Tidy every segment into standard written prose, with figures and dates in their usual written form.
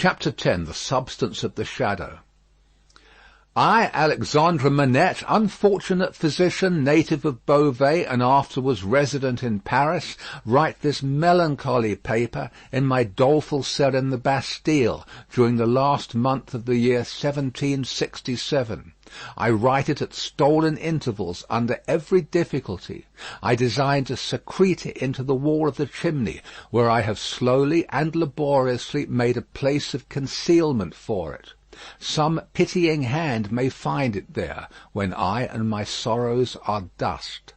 Chapter 10. The Substance of the Shadow. I, Alexandre Manette, unfortunate physician, native of Beauvais, and afterwards resident in Paris, write this melancholy paper in my doleful cell in the Bastille during the last month of the year 1767. I write it at stolen intervals under every difficulty. I design to secrete it into the wall of the chimney, where I have slowly and laboriously made a place of concealment for it. Some pitying hand may find it there, when I and my sorrows are dust.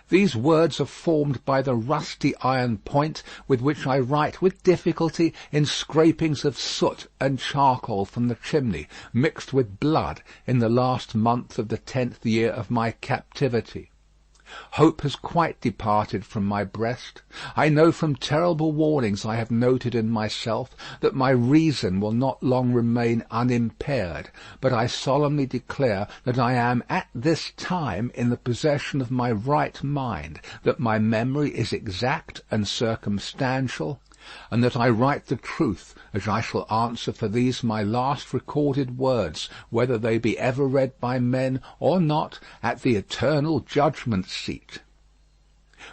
These words are formed by the rusty iron point with which I write with difficulty in scrapings of soot and charcoal from the chimney, mixed with blood, in the last month of the 10th year of my captivity. Hope has quite departed from my breast. I know from terrible warnings I have noted in myself that my reason will not long remain unimpaired, but I solemnly declare that I am at this time in the possession of my right mind, that my memory is exact and circumstantial, and that I write the truth, as I shall answer for these my last recorded words, whether they be ever read by men or not, at the eternal judgment seat.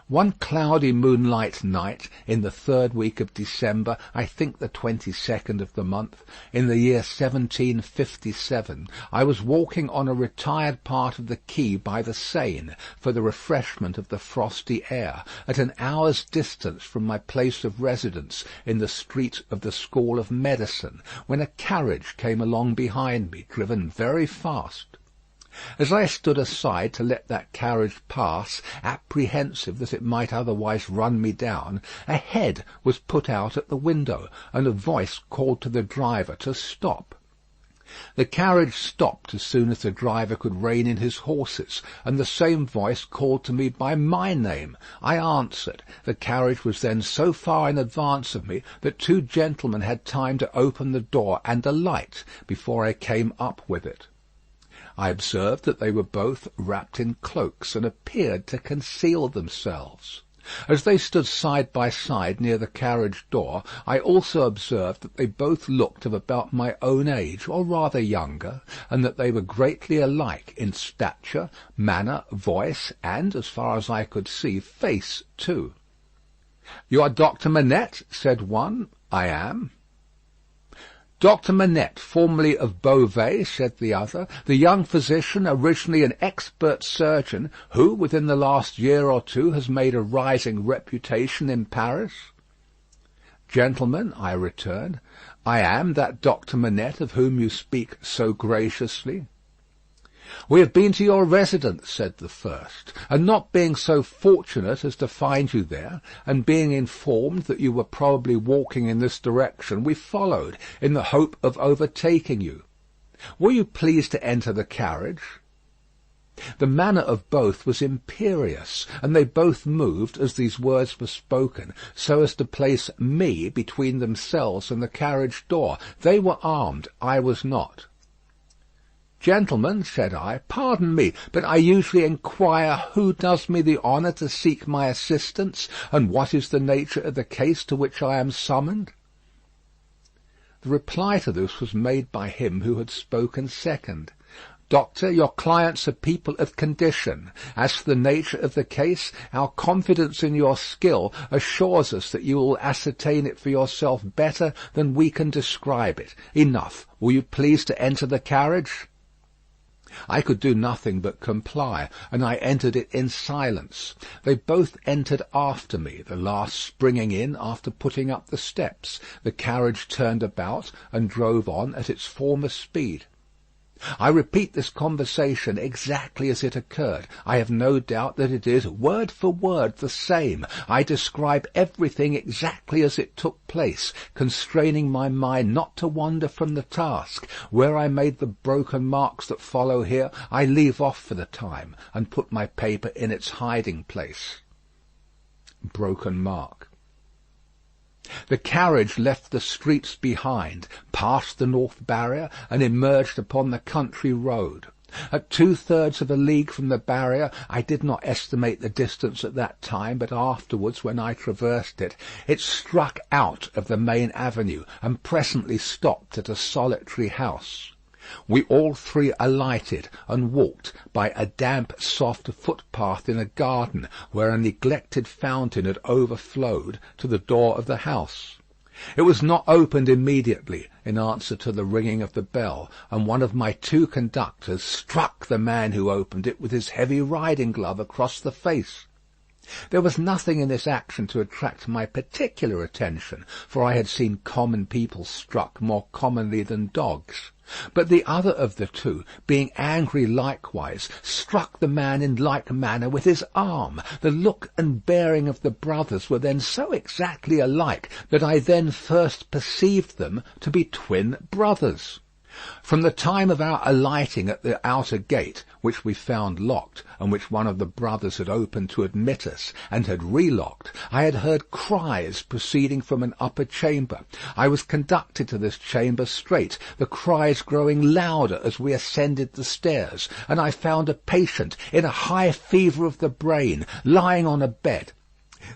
One cloudy moonlight night, in the 3rd week of December, I think the 22nd of the month, in the year 1757, I was walking on a retired part of the quay by the Seine, for the refreshment of the frosty air, at an hour's distance from my place of residence in the street of the School of Medicine, when a carriage came along behind me, driven very fast. As I stood aside to let that carriage pass, apprehensive that it might otherwise run me down, a head was put out at the window, and a voice called to the driver to stop. The carriage stopped as soon as the driver could rein in his horses, and the same voice called to me by my name. I answered. The carriage was then so far in advance of me that 2 gentlemen had time to open the door and alight before I came up with it. I observed that they were both wrapped in cloaks, and appeared to conceal themselves. As they stood side by side near the carriage door, I also observed that they both looked of about my own age, or rather younger, and that they were greatly alike in stature, manner, voice, and, as far as I could see, face too. "You are Doctor Manette?" said one. "I am." "Doctor Manette, formerly of Beauvais," said the other, "the young physician, originally an expert surgeon, who, within the last year or 2, has made a rising reputation in Paris?" "Gentlemen," I returned, "I am that Doctor Manette of whom you speak so graciously." "We have been to your residence," said the first, "and not being so fortunate as to find you there, and being informed that you were probably walking in this direction, we followed, in the hope of overtaking you. Were you pleased to enter the carriage?" The manner of both was imperious, and they both moved, as these words were spoken, so as to place me between themselves and the carriage door. They were armed, I was not. "Gentlemen," said I, "pardon me, but I usually inquire who does me the honour to seek my assistance, and what is the nature of the case to which I am summoned?" The reply to this was made by him who had spoken second. "Doctor, your clients are people of condition. As to the nature of the case, our confidence in your skill assures us that you will ascertain it for yourself better than we can describe it. Enough. Will you please to enter the carriage?" I could do nothing but comply, and I entered it in silence. They both entered after me, the last springing in after putting up the steps. The carriage turned about and drove on at its former speed. I repeat this conversation exactly as it occurred. I have no doubt that it is, word for word, the same. I describe everything exactly as it took place, constraining my mind not to wander from the task. Where I made the broken marks that follow here, I leave off for the time, and put my paper in its hiding place. Broken mark. The carriage left the streets behind, passed the North Barrier, and emerged upon the country road. At 2/3 of a league from the barrier, I did not estimate the distance at that time, but afterwards, when I traversed it, it struck out of the main avenue, and presently stopped at a solitary house. We all three alighted, and walked by a damp soft footpath in a garden, where a neglected fountain had overflowed, to the door of the house. It was not opened immediately, in answer to the ringing of the bell, and one of my two conductors struck the man who opened it with his heavy riding glove across the face. There was nothing in this action to attract my particular attention, for I had seen common people struck more commonly than dogs. But the other of the two, being angry likewise, struck the man in like manner with his arm. The look and bearing of the brothers were then so exactly alike that I then first perceived them to be twin brothers. From the time of our alighting at the outer gate, which we found locked, and which one of the brothers had opened to admit us, and had relocked, I had heard cries proceeding from an upper chamber. I was conducted to this chamber straight, the cries growing louder as we ascended the stairs, and I found a patient in a high fever of the brain, lying on a bed.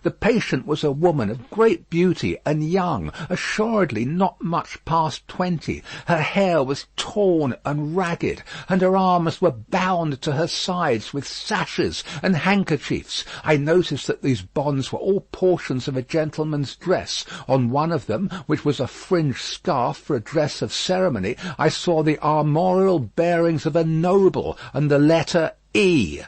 The patient was a woman of great beauty and young, assuredly not much past 20. Her hair was torn and ragged, and her arms were bound to her sides with sashes and handkerchiefs. I noticed that these bonds were all portions of a gentleman's dress. On one of them, which was a fringed scarf for a dress of ceremony, I saw the armorial bearings of a noble and the letter E.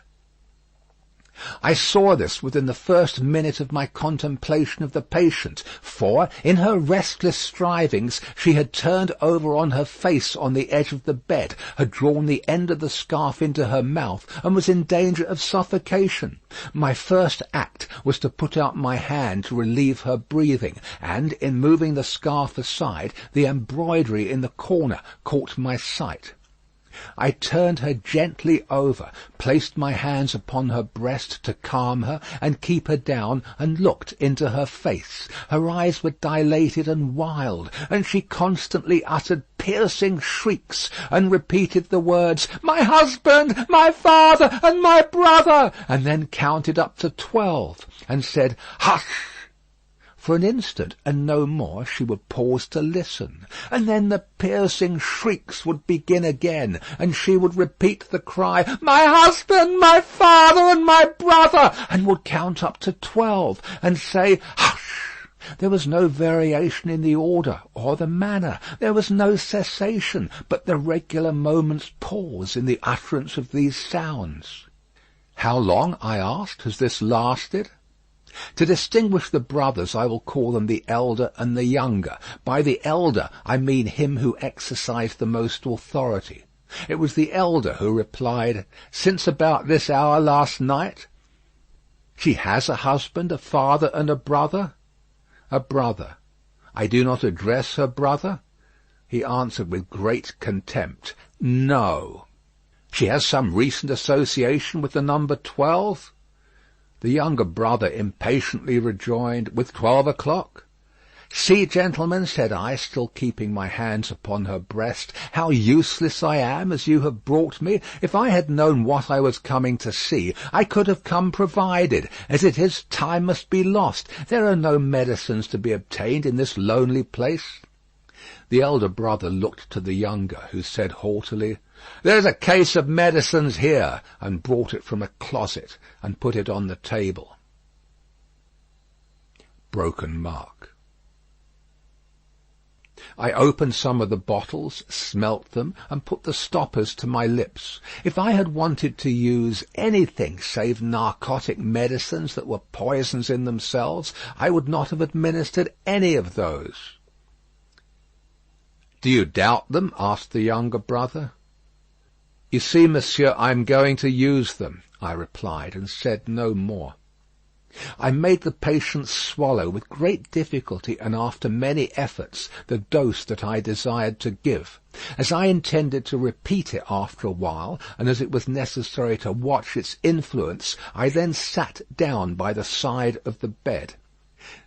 I saw this within the first minute of my contemplation of the patient, for, in her restless strivings, she had turned over on her face on the edge of the bed, had drawn the end of the scarf into her mouth, and was in danger of suffocation. My first act was to put out my hand to relieve her breathing, and, in moving the scarf aside, the embroidery in the corner caught my sight. I turned her gently over, placed my hands upon her breast to calm her and keep her down, and looked into her face. Her eyes were dilated and wild, and she constantly uttered piercing shrieks, and repeated the words, "My husband, my father, and my brother," and then counted up to 12, and said, "Hush!" For an instant, and no more, she would pause to listen, and then the piercing shrieks would begin again, and she would repeat the cry, "My husband, my father, and my brother," and would count up to 12, and say, "Hush!" There was no variation in the order or the manner. There was no cessation, but the regular moment's pause in the utterance of these sounds. "How long," I asked, "has this lasted?" To distinguish the brothers I will call them the elder and the younger. By the elder I mean him who exercised the most authority. It was the elder who replied, "Since about this hour last night." "She has a husband, a father, and a brother?" "A brother." "I do not address her brother?" He answered with great contempt, "No." "She has some recent association with the number 12?" The younger brother impatiently rejoined, "With 12 o'clock?" "See, gentlemen," said I, still keeping my hands upon her breast, "how useless I am, as you have brought me. If I had known what I was coming to see, I could have come provided. As it is, time must be lost. There are no medicines to be obtained in this lonely place." The elder brother looked to the younger, who said haughtily, "There's a case of medicines here," and brought it from a closet and put it on the table. Broken mark. I opened some of the bottles, smelt them, and put the stoppers to my lips. If I had wanted to use anything save narcotic medicines that were poisons in themselves, I would not have administered any of those. "Do you doubt them?" asked the younger brother. "You see, monsieur, I am going to use them," I replied, and said no more. I made the patient swallow with great difficulty and after many efforts the dose that I desired to give. As I intended to repeat it after a while, and as it was necessary to watch its influence, I then sat down by the side of the bed.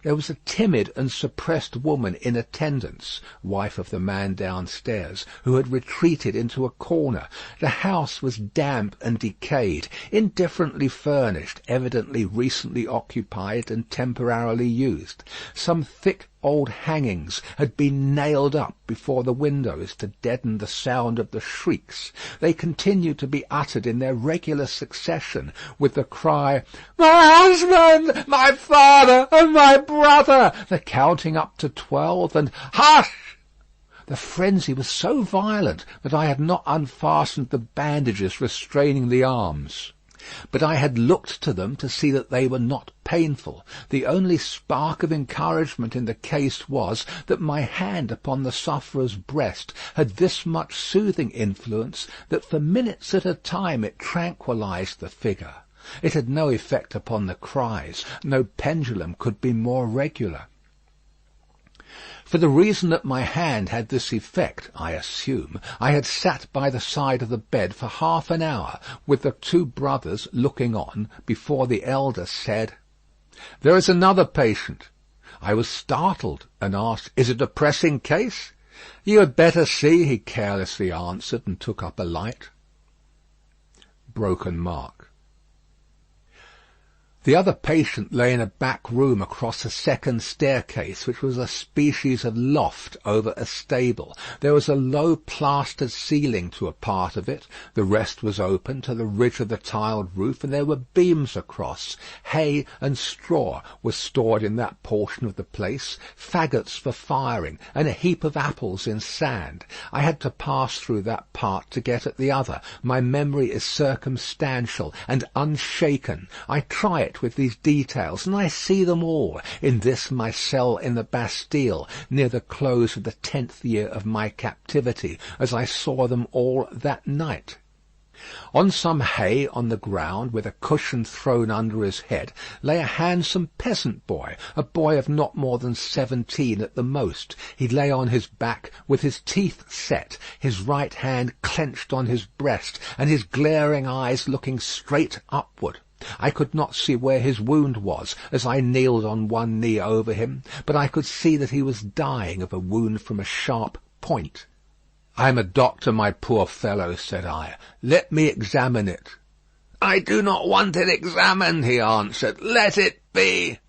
There was a timid and suppressed woman in attendance, wife of the man downstairs, who had retreated into a corner. The house was damp and decayed, indifferently furnished, evidently recently occupied and temporarily used. Some thick old hangings had been nailed up before the windows to deaden the sound of the shrieks. They continued to be uttered in their regular succession, with the cry, "My husband! My father! And my brother!" the counting up to 12, and "Hush!" The frenzy was so violent that I had not unfastened the bandages restraining the arms. But I had looked to them to see that they were not painful. The only spark of encouragement in the case was that my hand upon the sufferer's breast had this much soothing influence, that for minutes at a time it tranquillized the figure. It had no effect upon the cries. No pendulum could be more regular. For the reason that my hand had this effect, I assume, I had sat by the side of the bed for half an hour, with the two brothers looking on, before the elder said, "There is another patient." I was startled, and asked, "Is it a pressing case?" "You had better see," he carelessly answered, and took up a light. Broken mark. The other patient lay in a back room across a second staircase, which was a species of loft over a stable. There was a low plastered ceiling to a part of it, the rest was open to the ridge of the tiled roof, and there were beams across. Hay and straw were stored in that portion of the place, faggots for firing, and a heap of apples in sand. I had to pass through that part to get at the other. My memory is circumstantial and unshaken. I try it with these details, and I see them all, in this my cell in the Bastille, near the close of the 10th year of my captivity, as I saw them all that night. On some hay on the ground, with a cushion thrown under his head, lay a handsome peasant boy, a boy of not more than 17 at the most. He lay on his back with his teeth set, his right hand clenched on his breast, and his glaring eyes looking straight upward. I could not see where his wound was, as I kneeled on one knee over him, but I could see that he was dying of a wound from a sharp point. "I am a doctor, my poor fellow," said I. "Let me examine it." "I do not want it examined," he answered. "Let it be."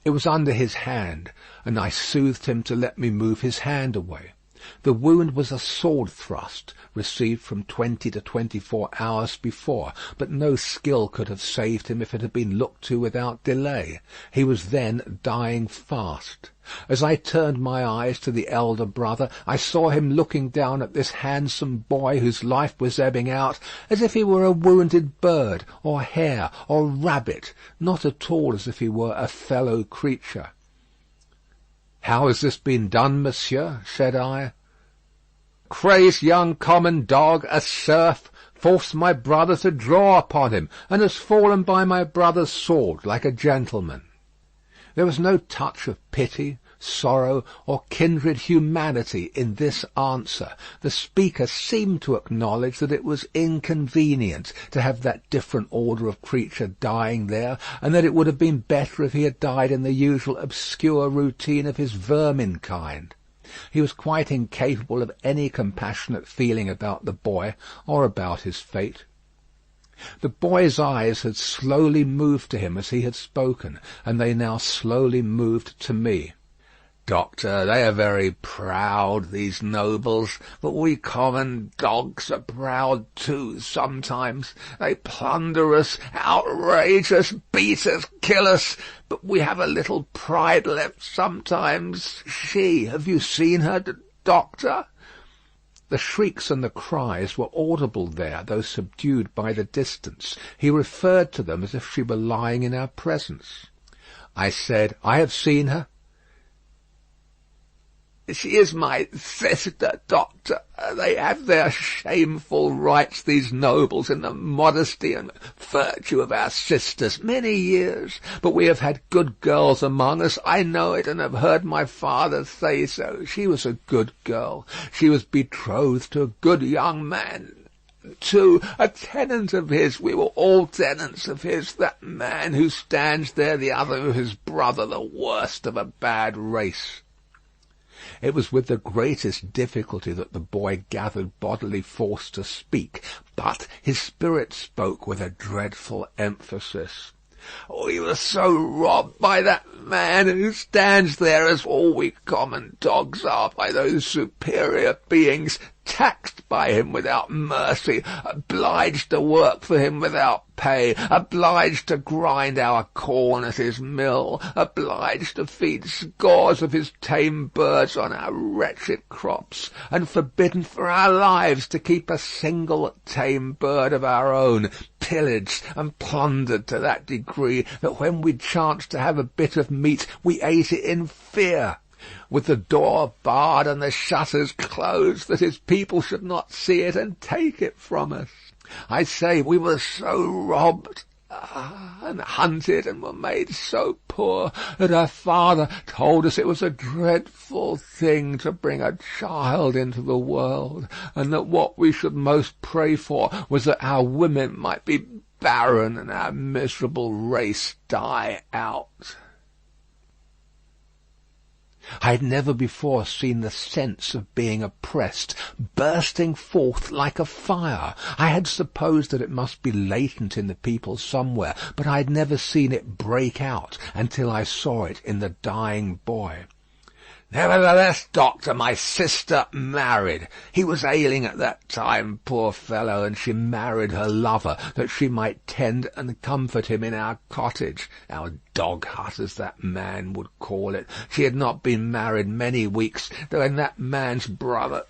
It was under his hand, and I soothed him to let me move his hand away. The wound was a sword thrust, received from 20 to 24 hours before, but no skill could have saved him if it had been looked to without delay. He was then dying fast. As I turned my eyes to the elder brother, I saw him looking down at this handsome boy whose life was ebbing out, as if he were a wounded bird, or hare, or rabbit, not at all as if he were a fellow creature. "How has this been done, monsieur?" said I. "Crazed young common dog, a serf, forced my brother to draw upon him, and has fallen by my brother's sword like a gentleman." There was no touch of pity, sorrow, or kindred humanity in this answer. The speaker seemed to acknowledge that it was inconvenient to have that different order of creature dying there, and that it would have been better if he had died in the usual obscure routine of his vermin kind. He was quite incapable of any compassionate feeling about the boy or about his fate. The boy's eyes had slowly moved to him as he had spoken, and they now slowly moved to me. "Doctor, they are very proud, these nobles, but we common dogs are proud too sometimes. They plunder us, outrage us, beat us, kill us, but we have a little pride left sometimes. Have you seen her, doctor?" The shrieks and the cries were audible there, though subdued by the distance. He referred to them as if she were lying in our presence. I said, "I have seen her." "She is my sister, doctor. They have their shameful rights, these nobles, in the modesty and virtue of our sisters, many years. But we have had good girls among us. I know it, and have heard my father say so. She was a good girl. She was betrothed to a good young man. too, a tenant of his. We were all tenants of his. That man who stands there, the other of his brother, the worst of a bad race." It was with the greatest difficulty that the boy gathered bodily force to speak, but his spirit spoke with a dreadful emphasis. "We were so robbed by that man who stands there, as all we common dogs are by those superior beings, taxed by him without mercy, obliged to work for him without pay, obliged to grind our corn at his mill, obliged to feed scores of his tame birds on our wretched crops, and forbidden for our lives to keep a single tame bird of our own, pillaged and plundered to that degree that when we chanced to have a bit of meat we ate it in fear, with the door barred and the shutters closed, that his people should not see it and take it from us. I say, we were so robbed and hunted and were made so poor that our father told us it was a dreadful thing to bring a child into the world, and that what we should most pray for was that our women might be barren and our miserable race die out." I had never before seen the sense of being oppressed bursting forth like a fire. I had supposed that it must be latent in the people somewhere, but I had never seen it break out until I saw it in the dying boy. "Nevertheless, doctor, my sister married. He was ailing at that time, poor fellow, and she married her lover, that she might tend and comfort him in our cottage, our dog hut, as that man would call it. She had not been married many weeks, when that man's brother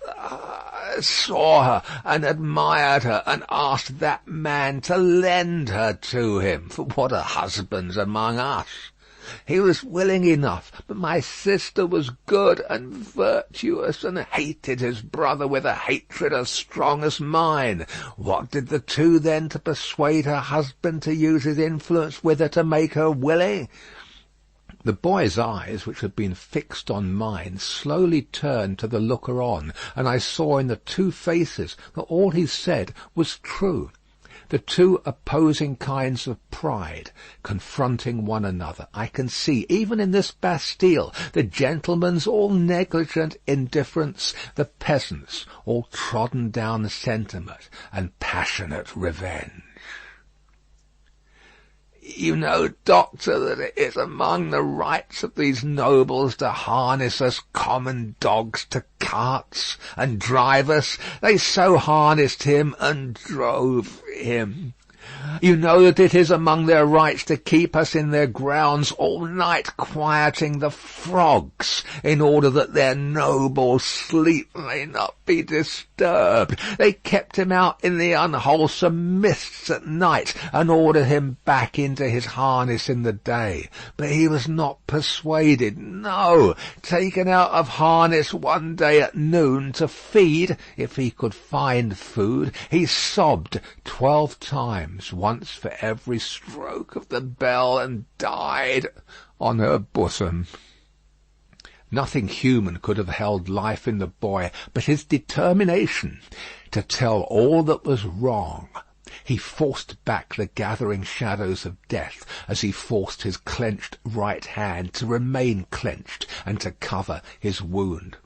saw her and admired her, and asked that man to lend her to him. For what are husbands among us? He was willing enough, but my sister was good and virtuous, and hated his brother with a hatred as strong as mine. What did the two then to persuade her husband to use his influence with her to make her willing?" The boy's eyes, which had been fixed on mine, slowly turned to the looker-on, and I saw in the two faces that all he said was true. The two opposing kinds of pride confronting one another, I can see, even in this Bastille, the gentleman's all negligent indifference, the peasant's all trodden down sentiment and passionate revenge. "You know, doctor, that it is among the rights of these nobles to harness us common dogs to carts and drive us. They so harnessed him and drove him. You know that it is among their rights to keep us in their grounds all night, quieting the frogs, in order that their noble sleep may not be disturbed. They kept him out in the unwholesome mists at night, and ordered him back into his harness in the day. But he was not persuaded. No, taken out of harness one day at noon to feed, if he could find food, he sobbed 12 times, once for every stroke of the bell, and died on her bosom. Nothing human could have held life in the boy but his determination to tell all that was wrong. He forced back the gathering shadows of death as he forced his clenched right hand to remain clenched and to cover his wound.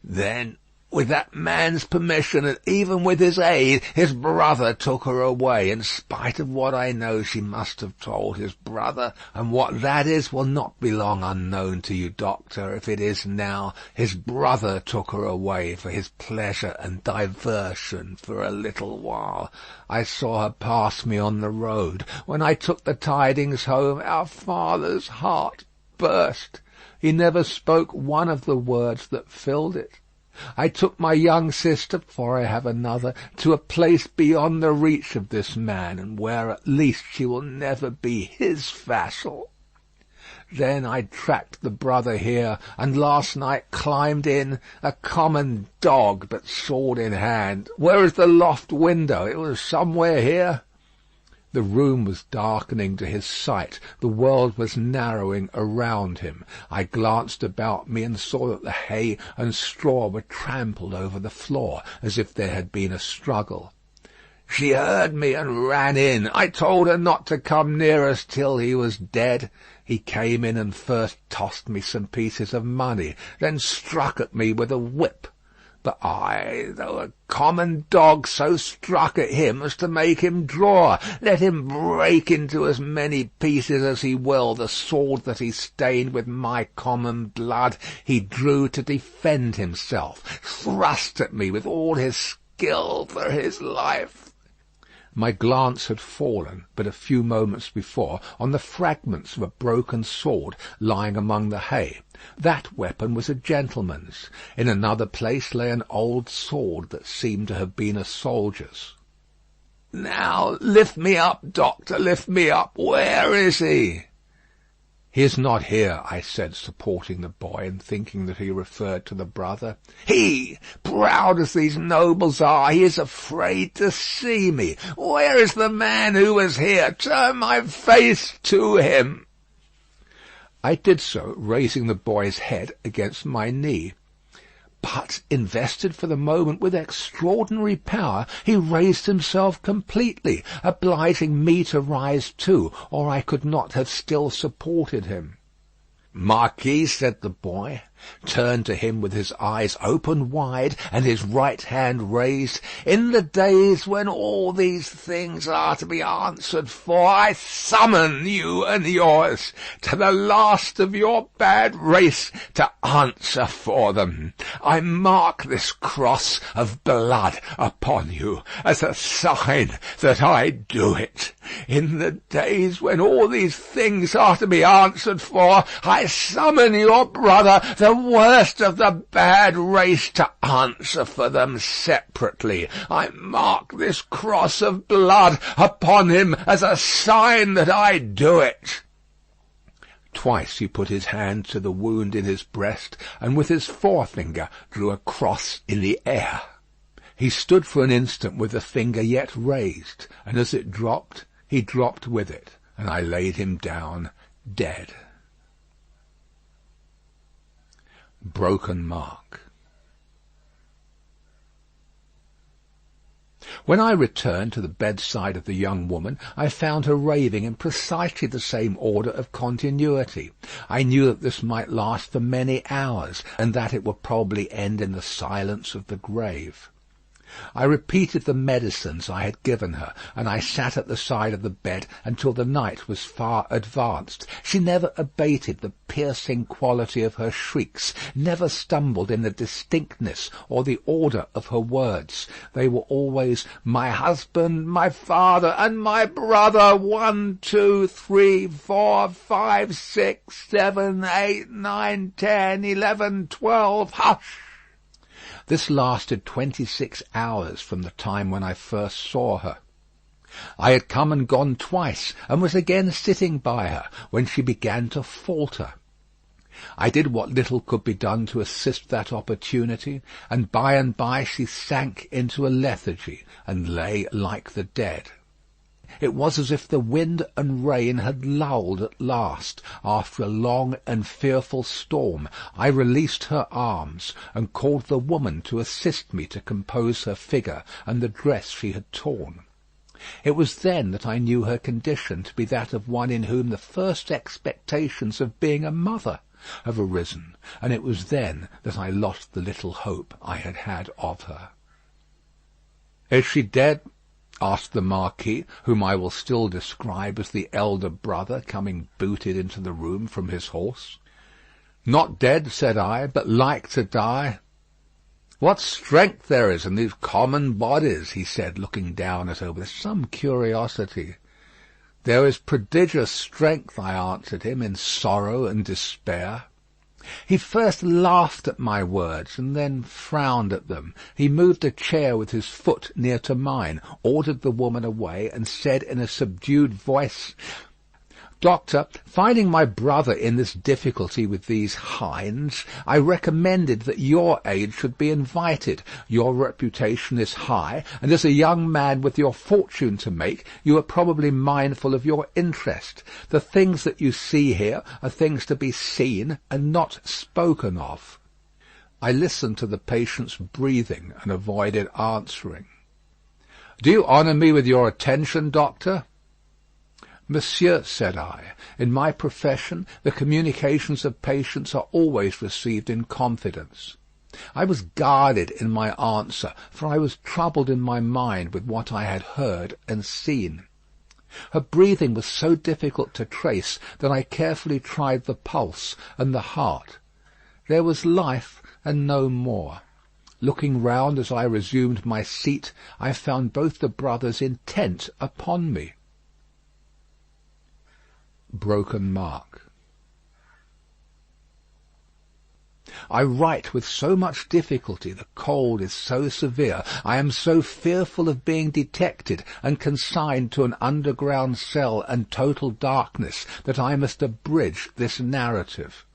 Then, with that man's permission, and even with his aid, his brother took her away. In spite of what I know, she must have told his brother, and what that is will not be long unknown to you, doctor. If it is now, his brother took her away for his pleasure and diversion for a little while. I saw her pass me on the road. When I took the tidings home, our father's heart burst. He never spoke one of the words that filled it. I took my young sister, for I have another, to a place beyond the reach of this man, and where at least she will never be his vassal. Then I tracked the brother here, and last night climbed in, a common dog, but sword in hand. Where is the loft window? It was somewhere here. The room was darkening to his sight, the world was narrowing around him. I glanced about me and saw that the hay and straw were trampled over the floor, as if there had been a struggle. She heard me and ran in. I told her not to come near us till he was dead. He came in and first tossed me some pieces of money, then struck at me with a whip. But I, though a common dog, so struck at him as to make him draw. Let him break into as many pieces as he will the sword that he stained with my common blood. He drew to defend himself, thrust at me with all his skill for his life. My glance had fallen, but a few moments before, on the fragments of a broken sword lying among the hay. That weapon was a gentleman's. In another place lay an old sword that seemed to have been a soldier's. "Now lift me up, doctor, lift me up. Where is he?" "He is not here," I said, supporting the boy, and thinking that he referred to the brother. "He, proud as these nobles are, he is afraid to see me. Where is the man who was here? Turn my face to him." I did so, raising the boy's head against my knee. But, invested for the moment with extraordinary power, he raised himself completely, obliging me to rise too, or I could not have still supported him. "Marquis," said the boy, turned to him with his eyes open wide and his right hand raised, "in the days when all these things are to be answered for, I summon you and yours to the last of your bad race to answer for them. I mark this cross of blood upon you as a sign that I do it. In the days when all these things are to be answered for, I summon your brother, the worst of the bad race, to answer for them separately. I mark this cross of blood upon him as a sign that I do it." Twice he put his hand to the wound in his breast, and with his forefinger drew a cross in the air. He stood for an instant with the finger yet raised, and as it dropped, he dropped with it, and I laid him down dead. Broken mark. When I returned to the bedside of the young woman, I found her raving in precisely the same order of continuity. I knew that this might last for many hours, and that it would probably end in the silence of the grave. I repeated the medicines I had given her, and I sat at the side of the bed until the night was far advanced. She never abated the piercing quality of her shrieks, never stumbled in the distinctness or the order of her words. They were always "my husband, my father, and my brother, 1, 2, 3, 4, 5, 6, 7, 8, 9, 10, 11, 12, hush!" This lasted 26 hours from the time when I first saw her. I had come and gone twice, and was again sitting by her, when she began to falter. I did what little could be done to assist that opportunity, and by she sank into a lethargy, and lay like the dead. It was as if the wind and rain had lulled at last. After a long and fearful storm, I released her arms, and called the woman to assist me to compose her figure and the dress she had torn. It was then that I knew her condition to be that of one in whom the first expectations of being a mother have arisen, and it was then that I lost the little hope I had had of her. "Is she dead?" asked the Marquis, whom I will still describe as the elder brother, coming booted into the room from his horse. "Not dead," said I, "but like to die." "What strength there is in these common bodies," he said, looking down at her with some curiosity. "There is prodigious strength," I answered him, "in sorrow and despair." He first laughed at my words, and then frowned at them. He moved a chair with his foot near to mine, ordered the woman away, and said in a subdued voice, Doctor, finding my brother in this difficulty with these hinds, I recommended that your aid should be invited. Your reputation is high, and as a young man with your fortune to make, you are probably mindful of your interest. The things that you see here are things to be seen and not spoken of. I listened to the patient's breathing and avoided answering. Do you honour me with your attention, doctor? Monsieur, said I, in my profession the communications of patients are always received in confidence. I was guarded in my answer, for I was troubled in my mind with what I had heard and seen. Her breathing was so difficult to trace that I carefully tried the pulse and the heart. There was life and no more. Looking round as I resumed my seat, I found both the brothers intent upon me. Broken mark. I write with so much difficulty, the cold is so severe, I am so fearful of being detected and consigned to an underground cell and total darkness that I must abridge this narrative.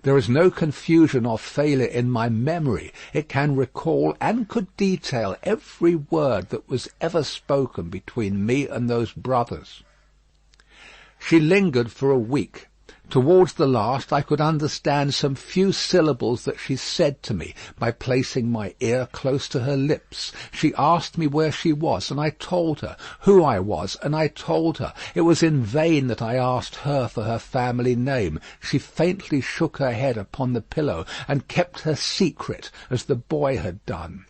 There is no confusion or failure in my memory. It can recall and could detail every word that was ever spoken between me and those brothers. She lingered for a week. Towards the last I could understand some few syllables that she said to me by placing my ear close to her lips. She asked me where she was, and I told her. Who I was, and I told her. It was in vain that I asked her for her family name. She faintly shook her head upon the pillow and kept her secret as the boy had done.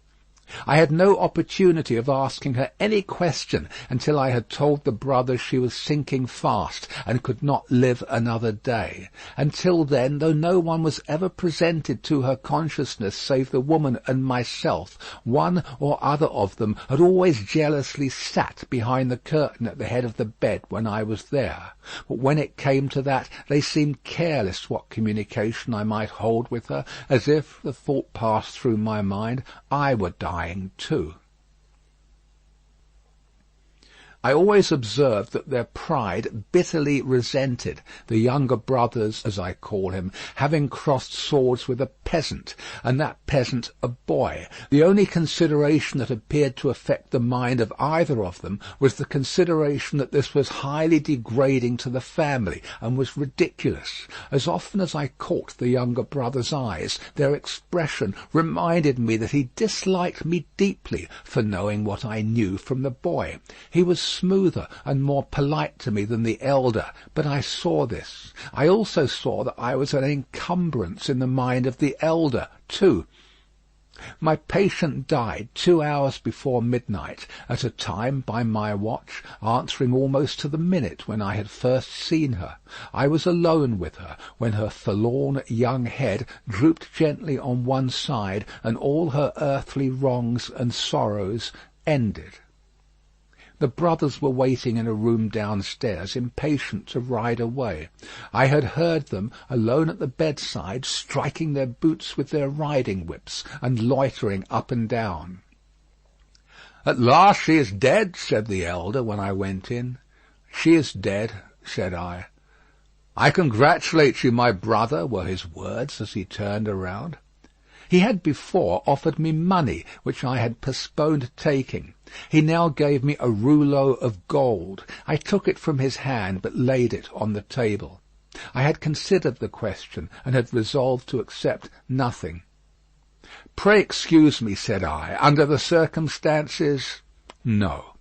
I had no opportunity of asking her any question until I had told the brothers she was sinking fast and could not live another day. Until then, though no one was ever presented to her consciousness save the woman and myself, one or other of them had always jealously sat behind the curtain at the head of the bed when I was there. But when it came to that, they seemed careless what communication I might hold with her, as if, the thought passed through my mind, I were dying too. I always observed that their pride bitterly resented the younger brothers, as I call him, having crossed swords with a peasant, and that peasant a boy. The only consideration that appeared to affect the mind of either of them was the consideration that this was highly degrading to the family, and was ridiculous. As often as I caught the younger brother's eyes, their expression reminded me that he disliked me deeply for knowing what I knew from the boy. He was smoother and more polite to me than the elder, but I saw this. I also saw that I was an encumbrance in the mind of the elder too. My patient died 2 hours before midnight, at a time, by my watch, answering almost to the minute when I had first seen her. I was alone with her, when her forlorn young head drooped gently on one side, and all her earthly wrongs and sorrows ended. The brothers were waiting in a room downstairs, impatient to ride away. I had heard them, alone at the bedside, striking their boots with their riding whips, and loitering up and down. "At last she is dead," said the elder, when I went in. "She is dead," said I. "I congratulate you, my brother," were his words as he turned around. He had before offered me money, which I had postponed taking. He now gave me a rouleau of gold. I took it from his hand, but laid it on the table. I had considered the question, and had resolved to accept nothing. "Pray excuse me," said I. "Under the circumstances, no."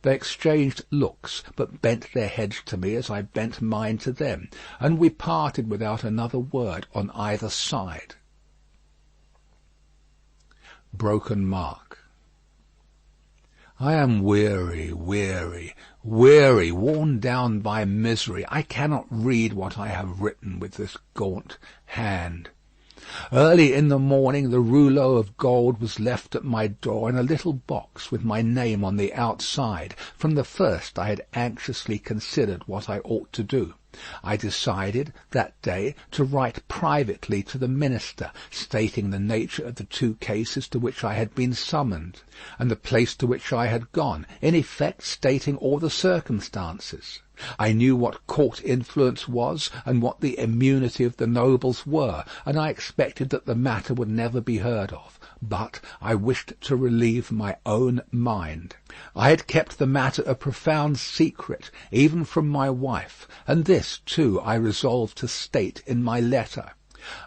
They exchanged looks, but bent their heads to me as I bent mine to them, and we parted without another word on either side. Broken mark. I am weary, weary, weary, worn down by misery. I cannot read what I have written with this gaunt hand. Early in the morning the rouleau of gold was left at my door in a little box with my name on the outside. From the first I had anxiously considered what I ought to do. I decided that day to write privately to the minister, stating the nature of the 2 cases to which I had been summoned, and the place to which I had gone, in effect stating all the circumstances. I knew what court influence was, and what the immunity of the nobles were, and I expected that the matter would never be heard of. But I wished to relieve my own mind. I had kept the matter a profound secret, even from my wife, and this, too, I resolved to state in my letter.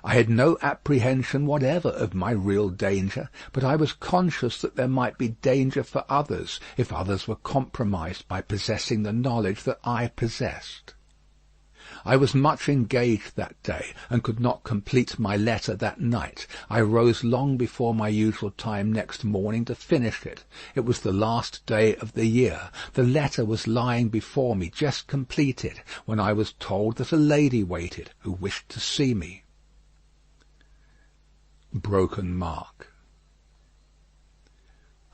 I had no apprehension whatever of my real danger, but I was conscious that there might be danger for others, if others were compromised by possessing the knowledge that I possessed. I was much engaged that day, and could not complete my letter that night. I rose long before my usual time next morning to finish it. It was the last day of the year. The letter was lying before me, just completed, when I was told that a lady waited, who wished to see me. Broken Mark.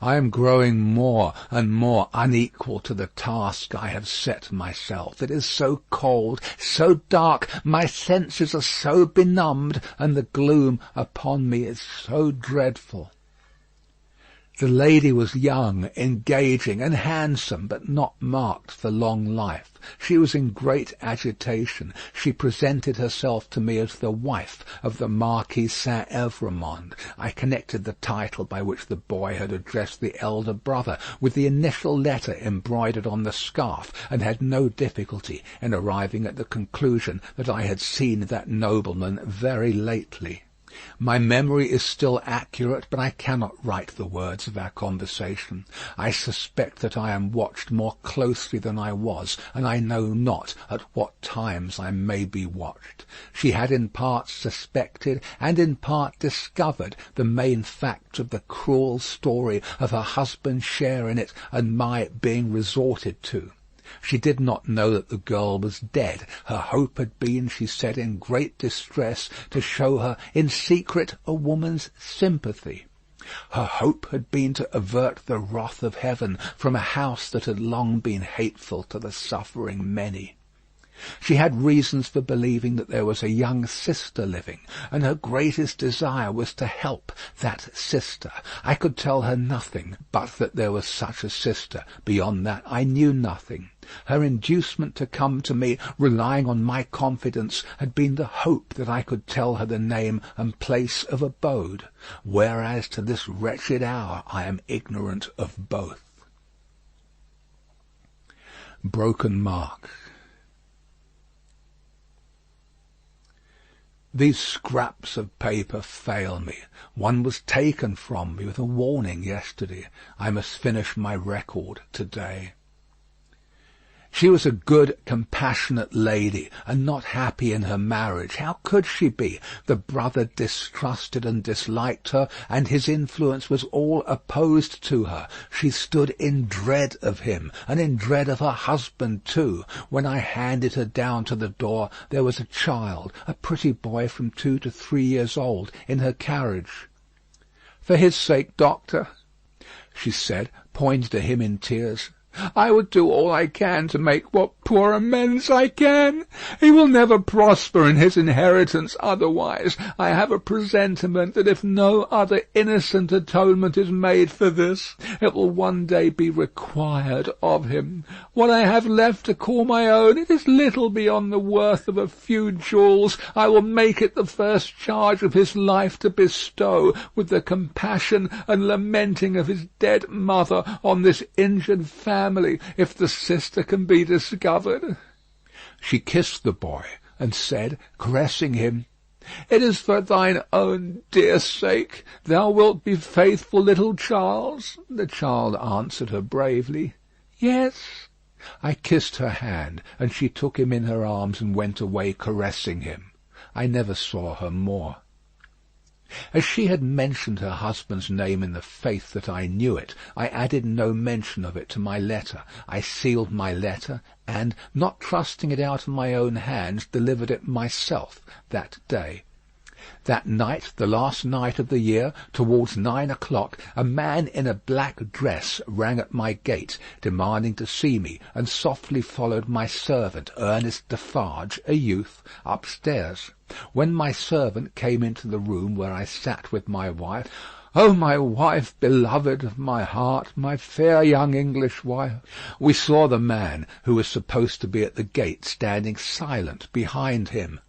I am growing more and more unequal to the task I have set myself. It is so cold, so dark, my senses are so benumbed, and the gloom upon me is so dreadful. The lady was young, engaging, and handsome, but not marked for long life. She was in great agitation. She presented herself to me as the wife of the Marquis Saint Evremond. I connected the title by which the boy had addressed the elder brother with the initial letter embroidered on the scarf, and had no difficulty in arriving at the conclusion that I had seen that nobleman very lately. My memory is still accurate, but I cannot write the words of our conversation. I suspect that I am watched more closely than I was, and I know not at what times I may be watched. She had in part suspected and in part discovered the main facts of the cruel story of her husband's share in it and my being resorted to. She did not know that the girl was dead. Her hope had been, she said in great distress, to show her in secret a woman's sympathy. Her hope had been to avert the wrath of heaven from a house that had long been hateful to the suffering many. She had reasons for believing that there was a young sister living, and her greatest desire was to help that sister. I could tell her nothing but that there was such a sister. Beyond that I knew nothing. Her inducement to come to me, relying on my confidence, had been the hope that I could tell her the name and place of abode, whereas to this wretched hour I am ignorant of both. Broken Mark. These scraps of paper fail me. One was taken from me with a warning yesterday. I must finish my record today. She was a good, compassionate lady, and not happy in her marriage. How could she be? The brother distrusted and disliked her, and his influence was all opposed to her. She stood in dread of him, and in dread of her husband too. When I handed her down to the door, there was a child, a pretty boy from 2 to 3 years old, in her carriage. "For his sake, doctor," she said, pointing to him in tears, "I would do all I can to make what poor amends I can. He will never prosper in his inheritance otherwise. I have a presentiment that if no other innocent atonement is made for this, it will one day be required of him. What I have left to call my own, it is little beyond the worth of a few jewels. I will make it the first charge of his life to bestow, with the compassion and lamenting of his dead mother, on this injured family, if the sister can be discovered." She kissed the boy, and said, caressing him, "It is for thine own dear sake. Thou wilt be faithful, little Charles?" The child answered her bravely, "Yes." I kissed her hand, and she took him in her arms and went away caressing him. I never saw her more. As she had mentioned her husband's name in the faith that I knew it, I added no mention of it to my letter. I sealed my letter, and, not trusting it out of my own hands, delivered it myself that day. That night, the last night of the year, towards 9 o'clock, a man in a black dress rang at my gate, demanding to see me, and softly followed my servant, Ernest Defarge, a youth, upstairs. When my servant came into the room where I sat with my wife, Oh, my wife, beloved of my heart, my fair young English wife." We saw the man who was supposed to be at the gate standing silent behind him.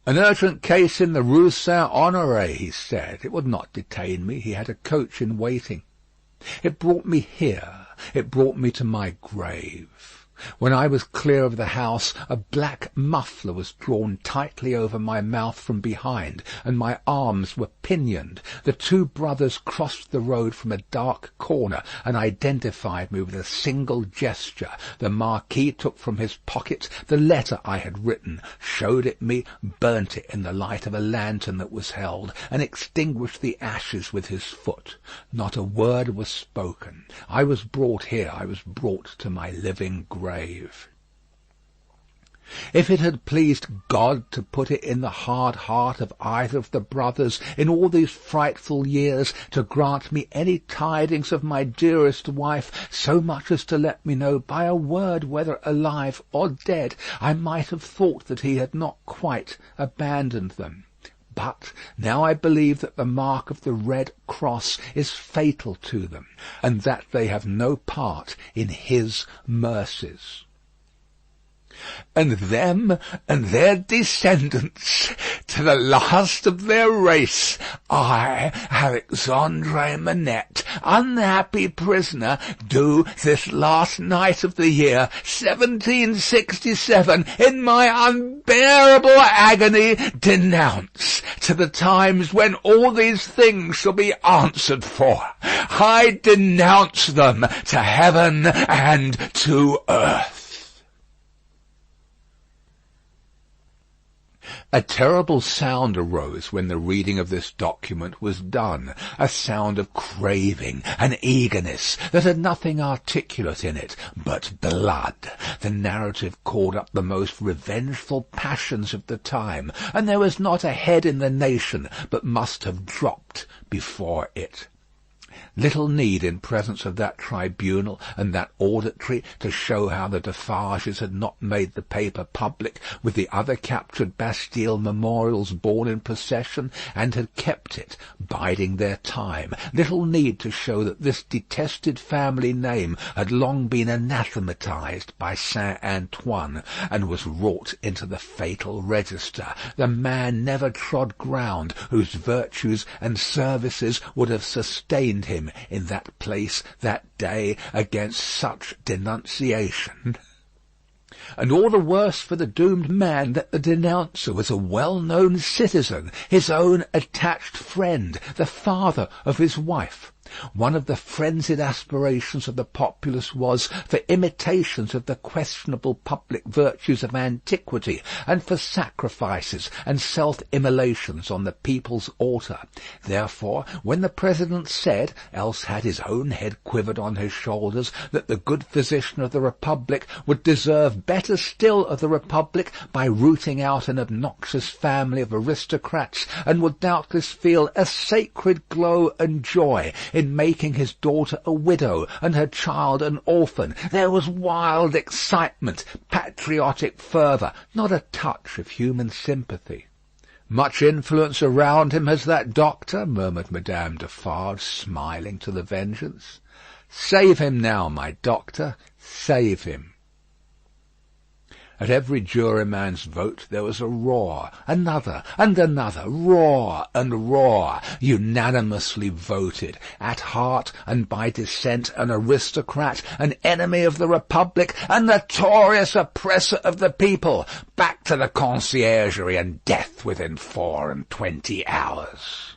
"An urgent case in the Rue Saint Honoré," he said. It would not detain me. He had a coach in waiting. It brought me here. It brought me to my grave. When I was clear of the house, a black muffler was drawn tightly over my mouth from behind, and my arms were pinioned. The two brothers crossed the road from a dark corner, and identified me with a single gesture. The Marquis took from his pocket the letter I had written, showed it me, burnt it in the light of a lantern that was held, and extinguished the ashes with his foot. Not a word was spoken. I was brought here. I was brought to my living grave. If it had pleased God to put it in the hard heart of either of the brothers in all these frightful years to grant me any tidings of my dearest wife, so much as to let me know by a word whether alive or dead, I might have thought that he had not quite abandoned them. But now I believe that the mark of the Red Cross is fatal to them, and that they have no part in his mercies. And them and their descendants, to the last of their race, I, Alexandre Manette, unhappy prisoner, do this last night of the year 1767, in my unbearable agony, denounce, to the times when all these things shall be answered for. I denounce them to heaven and to earth. A terrible sound arose when the reading of this document was done, a sound of craving and eagerness that had nothing articulate in it but blood. The narrative called up the most revengeful passions of the time, and there was not a head in the nation but must have dropped before it. Little need in presence of that tribunal and that auditory to show how the Defarges had not made the paper public with the other captured Bastille memorials borne in procession, and had kept it, biding their time. Little need to show that this detested family name had long been anathematized by Saint Antoine, and was wrought into the fatal register. The man never trod ground whose virtues and services would have sustained him in that place that day against such denunciation. And all the worse for the doomed man that the denouncer was a well-known citizen, his own attached friend, the father of his wife. One of the frenzied aspirations of the populace was for imitations of the questionable public virtues of antiquity, and for sacrifices and self-immolations on the people's altar. Therefore, when the President said, else had his own head quivered on his shoulders, that the good physician of the Republic would deserve better still of the Republic by rooting out an obnoxious family of aristocrats, and would doubtless feel a sacred glow and joy in making his daughter a widow and her child an orphan, there was wild excitement, patriotic fervour, not a touch of human sympathy. "Much influence around him has that doctor," murmured Madame Defarge, smiling to the Vengeance. "Save him now, my doctor, save him." At every juryman's vote there was a roar, another and another, roar and roar, unanimously voted, at heart and by descent an aristocrat, an enemy of the Republic, a notorious oppressor of the people, back to the Conciergerie and death within 24 hours.